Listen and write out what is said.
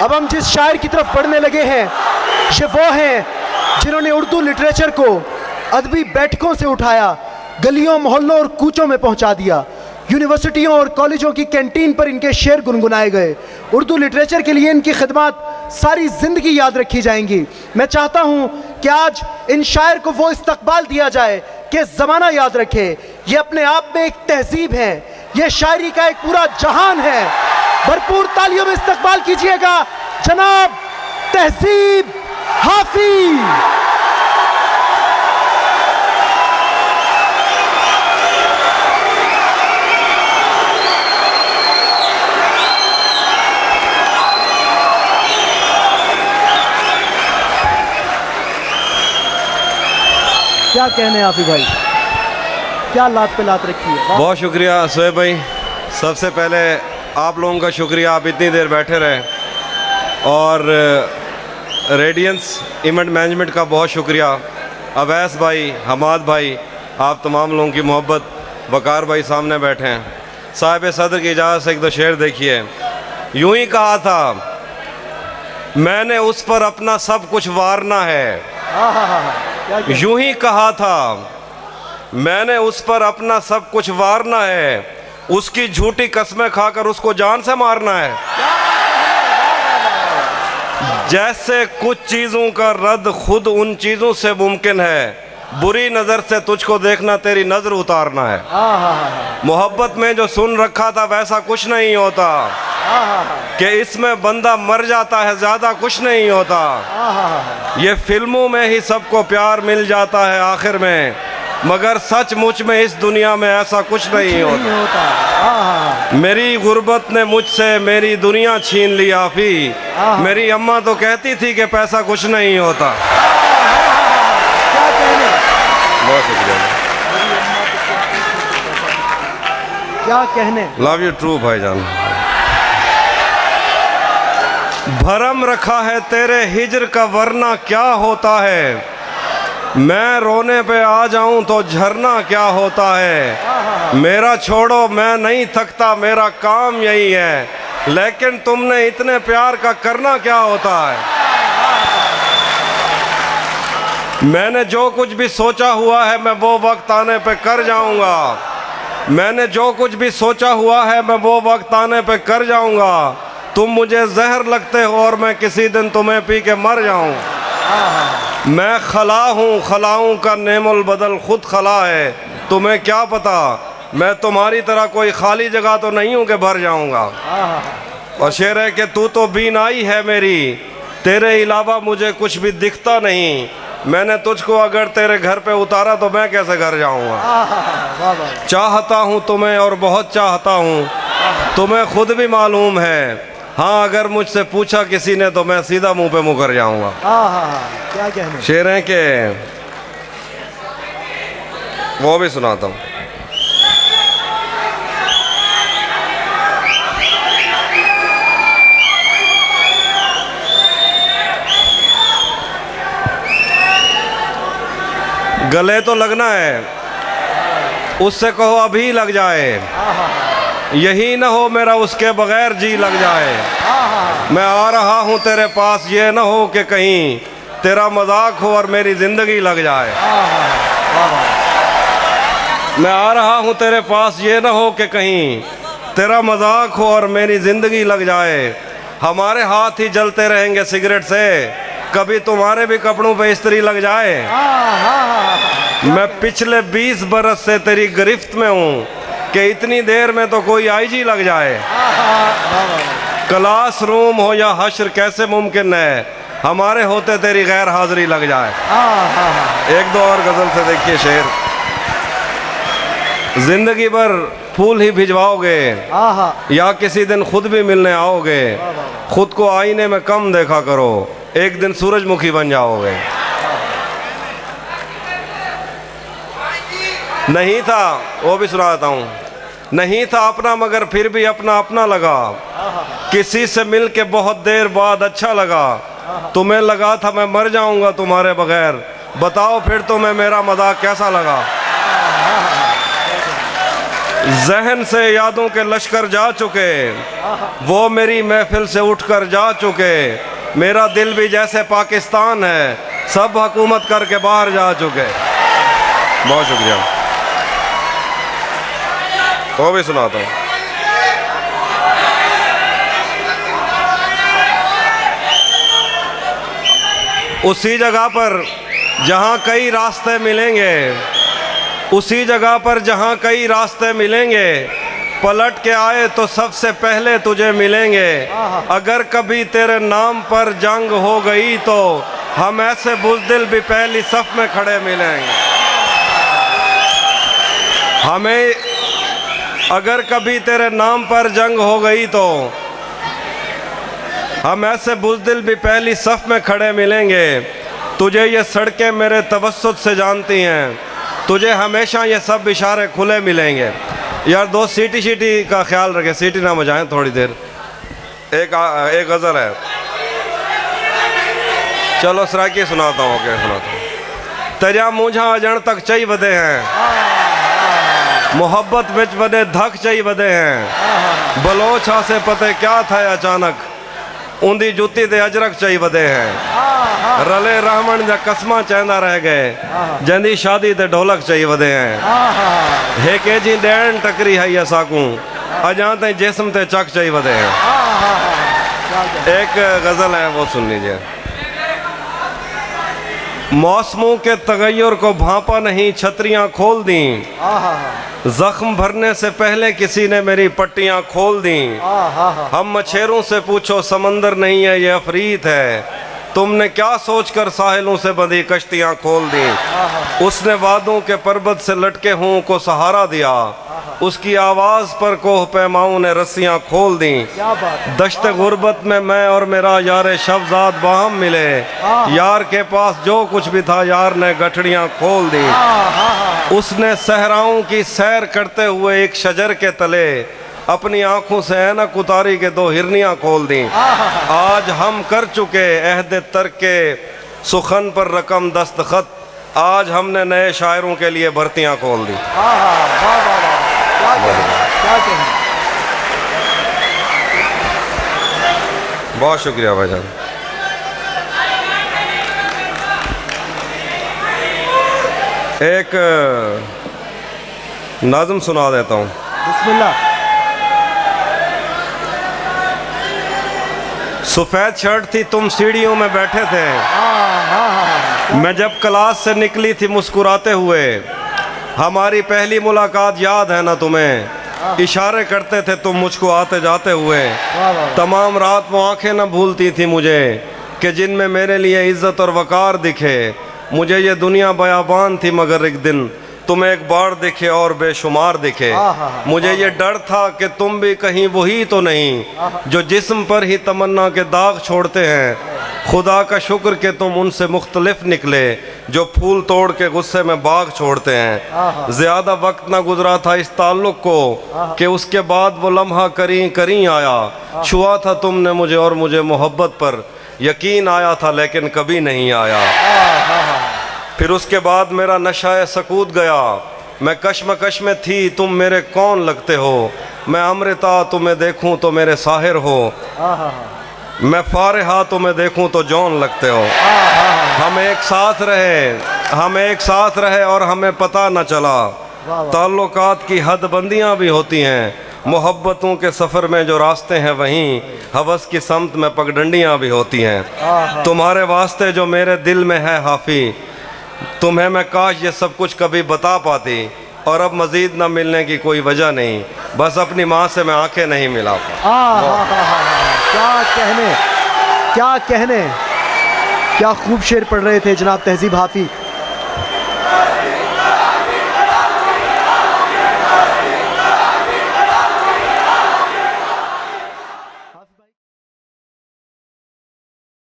अब हम जिस शायर की तरफ बढ़ने लगे हैं ये वो हैं जिन्होंने उर्दू लिटरेचर को अदबी बैठकों से उठाया, गलियों मोहल्लों और कूचों में पहुंचा दिया। यूनिवर्सिटियों और कॉलेजों की कैंटीन पर इनके शेर गुनगुनाए गए। उर्दू लिटरेचर के लिए इनकी खिदमत सारी ज़िंदगी याद रखी जाएंगी। मैं चाहता हूं कि आज इन शायर को वो इस्तकबाल दिया जाए कि ज़माना याद रखे। ये अपने आप में एक तहजीब है, ये शायरी का एक पूरा जहान है। भरपूर तालियों में इस्तकबाल कीजिएगा जनाब तहजीब हाफिज। क्या कहने हाफिज भाई, क्या लात पे लात रखी है। बहुत शुक्रिया सोहेब भाई। सबसे पहले आप लोगों का शुक्रिया, आप इतनी देर बैठे रहे। और रेडियंस इवेंट मैनेजमेंट का बहुत शुक्रिया। अवैस भाई, हमाद भाई, आप तमाम लोगों की मोहब्बत। वकार भाई सामने बैठे हैं। साहिब सदर की इजाज़त से एक दो शेर देखिए। यूं ही कहा था मैंने उस पर अपना सब कुछ वारना है। यूं ही कहा था मैंने उस पर अपना सब कुछ वारना है, उसकी झूठी कस्में खाकर उसको जान से मारना है। जैसे कुछ चीज़ों का रद्द खुद उन चीज़ों से मुमकिन है, बुरी नज़र से तुझको देखना तेरी नज़र उतारना है। मोहब्बत में जो सुन रखा था वैसा कुछ नहीं होता, कि इसमें बंदा मर जाता है ज़्यादा कुछ नहीं होता। ये फिल्मों में ही सबको प्यार मिल जाता है आखिर में, मगर सचमुच में इस दुनिया में ऐसा कुछ नहीं होता। मेरी गुर्बत ने मुझसे मेरी दुनिया छीन ली आफी। मेरी अम्मा तो कहती थी कि पैसा कुछ नहीं होता। बहुत शुक्रिया, क्या कहने। लव यू ट्रू भाईजान। भरम रखा है तेरे हिजर का वरना क्या होता है, मैं रोने पे आ जाऊं तो झरना क्या होता है। मेरा छोड़ो मैं नहीं थकता मेरा काम यही है, लेकिन तुमने इतने प्यार का करना क्या होता है। मैंने जो कुछ भी सोचा हुआ है मैं वो वक्त आने पे कर जाऊंगा। मैंने जो कुछ भी सोचा हुआ है मैं वो वक्त आने पे कर जाऊंगा। तुम मुझे जहर लगते हो और मैं किसी दिन तुम्हें पी के मर जाऊं। मैं खला हूँ, खलाऊं का नेमुल बदल खुद खला है। तुम्हें क्या पता मैं तुम्हारी तरह कोई खाली जगह तो नहीं हूँ कि भर जाऊंगा। और शेर है कि तू तो बीनाई है मेरी, तेरे अलावा मुझे कुछ भी दिखता नहीं। मैंने तुझको अगर तेरे घर पे उतारा तो मैं कैसे घर जाऊंगा। चाहता हूँ तुम्हें और बहुत चाहता हूँ, तुम्हें खुद भी मालूम है। हाँ अगर मुझसे पूछा किसी ने तो मैं सीधा मुंह पे मुकर जाऊंगा। क्या कहने। शेर हैं कि वो भी सुनाता हूँ। गले तो लगना है, उससे कहो अभी लग जाए। यही ना हो मेरा उसके बगैर जी लग जाए। मैं आ रहा हूँ तेरे पास, ये ना हो कि कहीं तेरा मजाक हो और मेरी ज़िंदगी लग जाए। मैं आ रहा हूँ तेरे पास, ये ना हो कि कहीं तेरा मजाक हो और मेरी ज़िंदगी लग जाए। हमारे हाथ ही जलते रहेंगे सिगरेट से, कभी तुम्हारे भी कपड़ों पे इस्त्री लग जाए। मैं पिछले 20 बरस से तेरी गिरफ्त में हूँ कि इतनी देर में तो कोई आईजी लग जाए। क्लास रूम हो या हश्र कैसे मुमकिन है, हमारे होते तेरी गैर हाजिरी लग जाए। एक दो और गजल से देखिए शेर। जिंदगी भर फूल ही भिजवाओगे या किसी दिन खुद भी मिलने आओगे। खुद को आईने में कम देखा करो, एक दिन सूरजमुखी बन जाओगे। नहीं था, वो भी सुना देता हूँ। नहीं था अपना मगर फिर भी अपना अपना लगा, किसी से मिल के बहुत देर बाद अच्छा लगा। तुम्हें लगा था मैं मर जाऊंगा तुम्हारे बगैर, बताओ फिर तुम्हें मेरा मजाक कैसा लगा। जहन से यादों के लश्कर जा चुके, वो मेरी महफिल से उठकर जा चुके। मेरा दिल भी जैसे पाकिस्तान है, सब हुकूमत करके बाहर जा चुके। बहुत शुक्रिया। वो भी सुनाता हूँ। उसी जगह पर जहाँ कई रास्ते मिलेंगे, उसी जगह पर जहाँ कई रास्ते मिलेंगे, पलट के आए तो सबसे पहले तुझे मिलेंगे। अगर कभी तेरे नाम पर जंग हो गई तो हम ऐसे बुज़दिल भी पहली सफ में खड़े मिलेंगे। हमें अगर कभी तेरे नाम पर जंग हो गई तो हम ऐसे बुज़दिल भी पहली सफ में खड़े मिलेंगे। तुझे ये सड़कें मेरे तवस्सुत से जानती हैं, तुझे हमेशा ये सब इशारे खुले मिलेंगे। यार दो सीटी का ख्याल रखें, सीटी ना बजाएं थोड़ी देर। एक गज़ल है, चलो सराकी सुनाता हूँ। क्या सुनाता हूँ। तेरा मुझा अजण तक चई वधे हैं, मोहब्बत विच वधे धक चई वधे हैं। बलोचा से पते क्या था अचानक, उंदी जुती ते अजरक चई वधे हैं। रले रहमन जा कसमा चैंदा रह गए, जंदी शादी ते ढोलक चई वधे हैं। हे के जी ॾियण टकरी है असाकूं, अजा ताईं जिस्म ते चक चई वधे हैं। एक गज़ल है, वो सुन लीजिए। मौसमों के तगैयुर को भांपा नहीं, छतरियां खोल दी। जख्म भरने से पहले किसी ने मेरी पट्टियां खोल दी। हम मछेरों से पूछो समंदर नहीं है ये अफरीत है, तुमने क्या सोचकर साहिलों से बंधी कश्तियां खोल दी। उसने वादों के पर्वत से लटके हुओं को सहारा दिया, उसकी आवाज़ पर कोह पैमाओं ने रस्सियां खोल दी। दश्त गुर्बत में मैं और मेरा यार शब्जाद बाहम मिले, यार के पास जो कुछ भी था यार ने गठड़ियां खोल दी। उसने सहराओं की सैर करते हुए एक शजर के तले अपनी आंखों से ऐनक उतारी के दो हिरनियां खोल दी। आज हम कर चुके अहद तर्क के सुखन पर रकम दस्तखत, आज हमने नए शायरों के लिए भर्तियां खोल दी। बहुत शुक्रिया भाईजान। एक नाज़म सुना देता हूँ। बिस्मिल्लाह। सफ़ेद शर्ट थी, तुम सीढ़ियों में बैठे थे, मैं जब क्लास से निकली थी मुस्कुराते हुए। हमारी पहली मुलाकात याद है ना तुम्हें, इशारे करते थे तुम मुझको आते जाते हुए। तमाम रात वो आंखें न भूलती थी मुझे कि जिनमें मेरे लिए इज्जत और वकार दिखे। मुझे ये दुनिया बयाबान थी मगर एक दिन तुम एक बार दिखे और बेशुमार दिखे। मुझे ये डर था कि तुम भी कहीं वही तो नहीं जो जिस्म पर ही तमन्ना के दाग छोड़ते हैं। खुदा का शुक्र कि तुम उनसे मुख्तलिफ निकले जो फूल तोड़ के गुस्से में बाग छोड़ते हैं। ज़्यादा वक्त ना गुजरा था इस ताल्लुक़ को कि उसके बाद वो लम्हा करीं करीं आया। छुआ था तुमने मुझे और मुझे मोहब्बत पर यकीन आया था लेकिन कभी नहीं आया। फिर उसके बाद मेरा नशाए सकूत गया, मैं कश्मकश में थी, तुम मेरे कौन लगते हो। मैं अमृता तुम्हें देखूं तो मेरे साहिर हो, मैं फारिहा तुम्हें देखूं तो जौन लगते हो। हम एक साथ रहे और हमें पता न चला। ताल्लुकात की हदबंदियां भी होती हैं, मोहब्बतों के सफ़र में जो रास्ते हैं वहीं हवस की समत में पगडंडियां भी होती हैं। तुम्हारे वास्ते जो मेरे दिल में है हाफी, तुम्हें मैं काश ये सब कुछ कभी बता पाती। और अब मज़ीद न मिलने की कोई वजह नहीं, बस अपनी माँ से मैं आंखें नहीं मिला पा। क्या कहने, क्या खूब शेर पढ़ रहे थे जनाब तहज़ीब हाफ़ी।